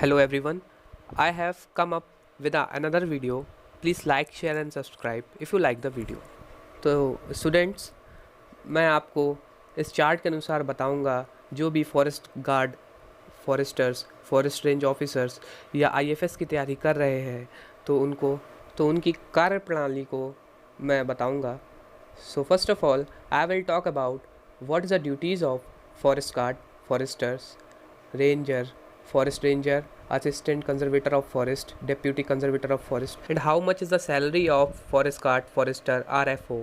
Hello everyone, I have come up with another video. Please like, share and subscribe if you like the video. तो students, मैं आपको इस chart के अनुसार बताऊंगा जो भी forest guard, Forester's, forest range officers या आईएफएस की तैयारी कर रहे हैं तो उनकी कार्य प्रणाली को मैं बताऊंगा. So first of all I will talk about what is the duties of forest guard, Forester's, ranger, forest ranger, assistant conservator of forest, deputy conservator of forest, and how much is the salary of forest guard, forester, RFO,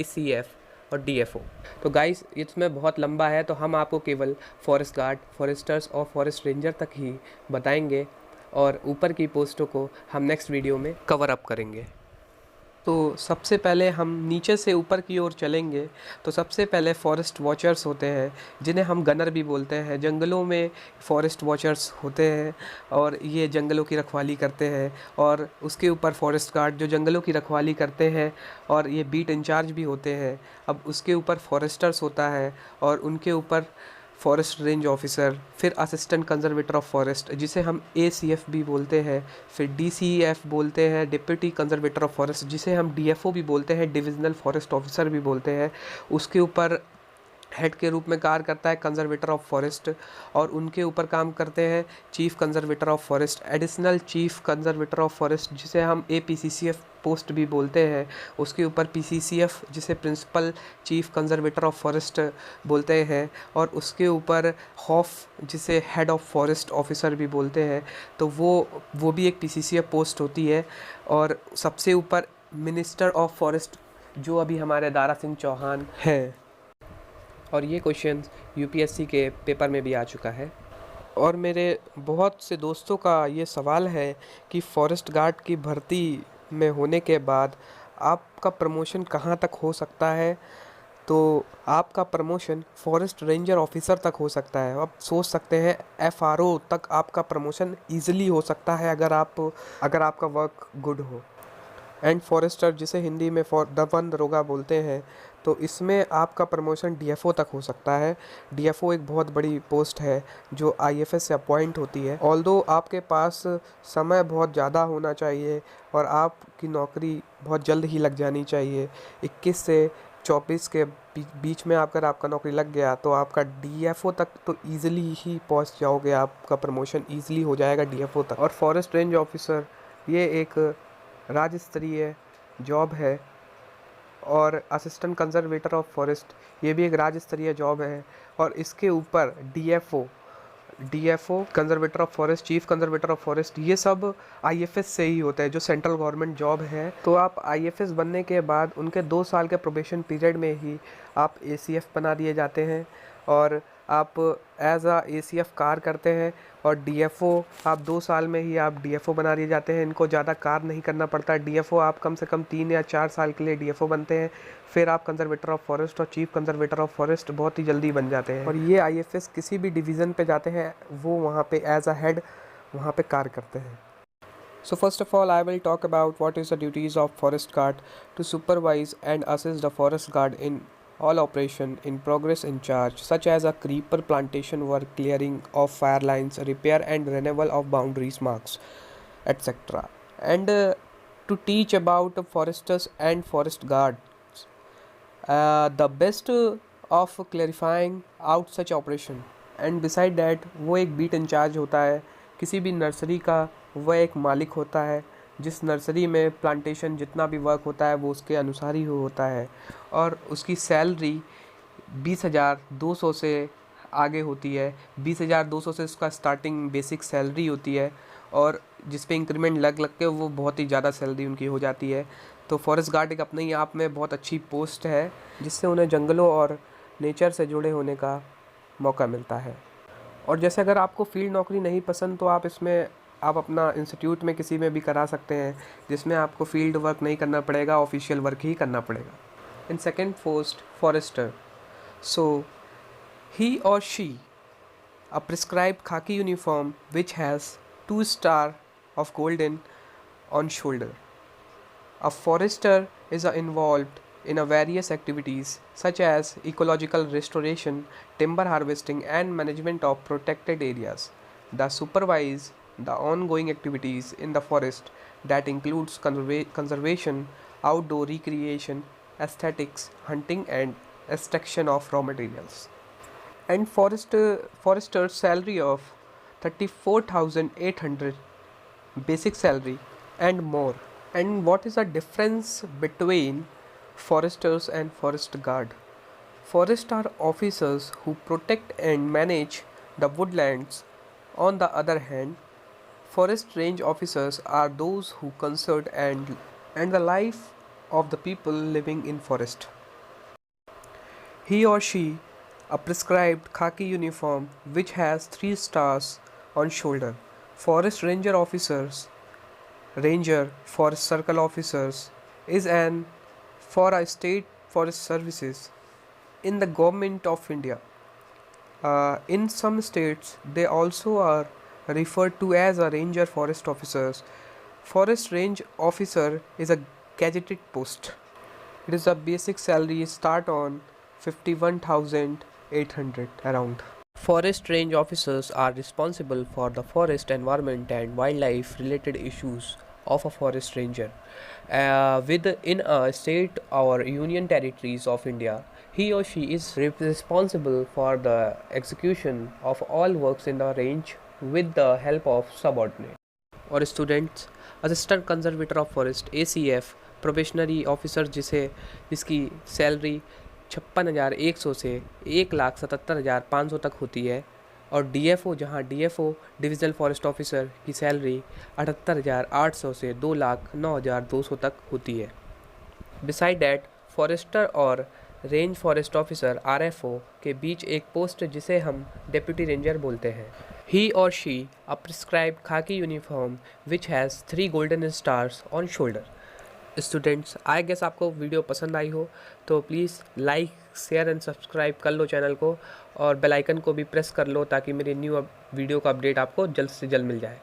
ACF और DFO. तो guys इसमें बहुत लंबा है, तो हम आपको केवल फॉरेस्ट गार्ड, फॉरेस्टर्स और फॉरेस्ट रेंजर तक ही बताएंगे और ऊपर की पोस्टों को हम नेक्स्ट वीडियो में कवर अप करेंगे. तो सबसे पहले हम नीचे से ऊपर की ओर चलेंगे. तो सबसे पहले फॉरेस्ट वॉचर्स होते हैं, जिन्हें हम गनर भी बोलते हैं. जंगलों में फॉरेस्ट वॉचर्स होते हैं और ये जंगलों की रखवाली करते हैं. और उसके ऊपर फॉरेस्ट गार्ड जो जंगलों की रखवाली करते हैं और ये बीट इंचार्ज भी होते हैं. अब उसके ऊपर फॉरेस्टर्स होता है और उनके ऊपर फॉरेस्ट रेंज ऑफिसर, फिर असिस्टेंट कंजर्वेटर ऑफ फॉरेस्ट जिसे हम ACF भी बोलते हैं, फिर DCF बोलते हैं, डिप्टी कंजर्वेटर ऑफ फॉरेस्ट जिसे हम DFO भी बोलते हैं, डिविजनल फॉरेस्ट ऑफिसर भी बोलते हैं. उसके ऊपर हेड के रूप में कार्य करता है कंजर्वेटर ऑफ फॉरेस्ट और उनके ऊपर काम करते हैं chief conservator of forest, additional chief conservator of forest जिसे हम APCCF पोस्ट भी बोलते हैं. उसके ऊपर PCCF जिसे principal chief conservator of forest बोलते हैं और उसके ऊपर हॉफ जिसे हेड ऑफ फॉरेस्ट ऑफिसर भी बोलते हैं. तो वो भी एक PCCF पोस्ट होती है. और सबसे ऊपर मिनिस्टर ऑफ फॉरेस्ट जो अभी हमारे दारा सिंह चौहान हैं. और ये क्वेश्चन UPSC के पेपर में भी आ चुका है. और मेरे बहुत से दोस्तों का ये सवाल है कि फॉरेस्ट गार्ड की भर्ती में होने के बाद आपका प्रमोशन कहाँ तक हो सकता है. तो आपका प्रमोशन फॉरेस्ट रेंजर ऑफिसर तक हो सकता है. आप सोच सकते हैं FRO तक आपका प्रमोशन ईजिली हो सकता है अगर आपका वर्क गुड हो. एंड फॉरेस्टर जिसे हिंदी में वन दरोगा बोलते हैं, तो इसमें आपका प्रमोशन DFO तक हो सकता है. DFO एक बहुत बड़ी पोस्ट है जो IFS से अपॉइंट होती है. ऑल्दो आपके पास समय बहुत ज़्यादा होना चाहिए और आपकी नौकरी बहुत जल्द ही लग जानी चाहिए. 21 से 24 के बीच में अगर आपका नौकरी लग गया तो आपका DFO तक तो ईज़िली ही पहुंच जाओगे. आपका प्रमोशन ईज़िली हो जाएगा DFO तक. और फॉरेस्ट रेंज ऑफिसर ये एक राज्य स्तरीय जॉब है और असिस्टेंट कंजर्वेटर ऑफ फॉरेस्ट ये भी एक राज्य स्तरीय जॉब है. और इसके ऊपर DFO conservator of forest, chief conservator of forest ये सब IFS से ही होते हैं जो सेंट्रल गवर्नमेंट जॉब है. तो आप IFS बनने के बाद उनके 2 साल के प्रोबेशन पीरियड में ही आप ACF बना दिए जाते हैं और आप एज ACF कार्य करते हैं. और DFO आप 2 साल में ही आप DFO बना दिए जाते हैं. इनको ज़्यादा कार्य नहीं करना पड़ता. DFO आप कम से कम 3 या 4 साल के लिए DFO बनते हैं. फिर आप कंजर्वेटर ऑफ फॉरेस्ट और चीफ कंजर्वेटर ऑफ फॉरेस्ट बहुत ही जल्दी बन जाते हैं. और ये IFS किसी भी डिवीज़न पे जाते हैं वो वहाँ पे एज हेड वहाँ पे कार्य करते हैं. So first of all, I will talk about what is the duties of forest guard: to supervise and assist the forest guard in all operation in progress in charge, such as a creeper plantation work, clearing of fire lines, repair and renewal of boundaries marks, etc. And to teach about foresters and forest guards, the best of clarifying out such operation. And beside that, वो एक beat in charge होता है किसी भी nursery का. वह एक मालिक होता है जिस नर्सरी में प्लांटेशन जितना भी वर्क होता है वो उसके अनुसार ही होता है. और उसकी सैलरी 20,200 से आगे होती है. 20,200 से उसका स्टार्टिंग बेसिक सैलरी होती है और जिस पे इंक्रीमेंट लग के वो बहुत ही ज़्यादा सैलरी उनकी हो जाती है. तो फॉरेस्ट गार्ड एक अपने ही आप में बहुत अच्छी पोस्ट है जिससे उन्हें जंगलों और नेचर से जुड़े होने का मौका मिलता है. और जैसे अगर आपको फील्ड नौकरी नहीं पसंद तो आप अपना इंस्टीट्यूट में किसी में भी करा सकते हैं जिसमें आपको फील्ड वर्क नहीं करना पड़ेगा, ऑफिशियल वर्क ही करना पड़ेगा. इन सेकेंड पोस्ट फॉरेस्टर, सो ही और she a prescribed khaki uniform which has 2 stars of golden on shoulder. A forester is involved in various activities such as ecological restoration, timber harvesting and management of protected areas. The supervise the ongoing activities in the forest that includes conservation, outdoor recreation, aesthetics, hunting and extraction of raw materials. And forester's salary of 34,800 basic salary and more. And what is the difference between foresters and forest guard? Forest are officers who protect and manage the woodlands. On the other hand, forest range officers are those who conserve and the life of the people living in forest. He or she a prescribed khaki uniform which has 3 stars on shoulder. Forest ranger officers, ranger forest circle officers is an for a state forest services in the government of India. In some states, they also are referred to as a ranger forest officers. Forest range officer is a gazetted post. It is a basic salary start on 51,800 around. Forest range officers are responsible for the forest environment and wildlife related issues of a forest ranger. Within a state or union territories of India, he or she is responsible for the execution of all works in the range with the help of subordinate और students assistant conservator of forest ACF probationary officer जिसकी salary 56,100 से 1,77,500 तक होती है और DFO जहां DFO divisional forest officer की salary 78,800 से 2,09,200 तक होती है. बिसाइड डैट फॉरेस्टर और रेंज फॉरेस्ट ऑफिसर RFO के बीच एक पोस्ट जिसे हम डेप्यूटी रेंजर बोलते हैं. He or she a prescribed khaki uniform which has 3 golden stars on shoulder. Students I guess आपको वीडियो पसंद आई हो तो please like share and subscribe कर लो चैनल को और बेल आइकन को भी प्रेस कर लो ताकि मेरी न्यू वीडियो का अपडेट आपको जल्द से जल्द मिल जाए.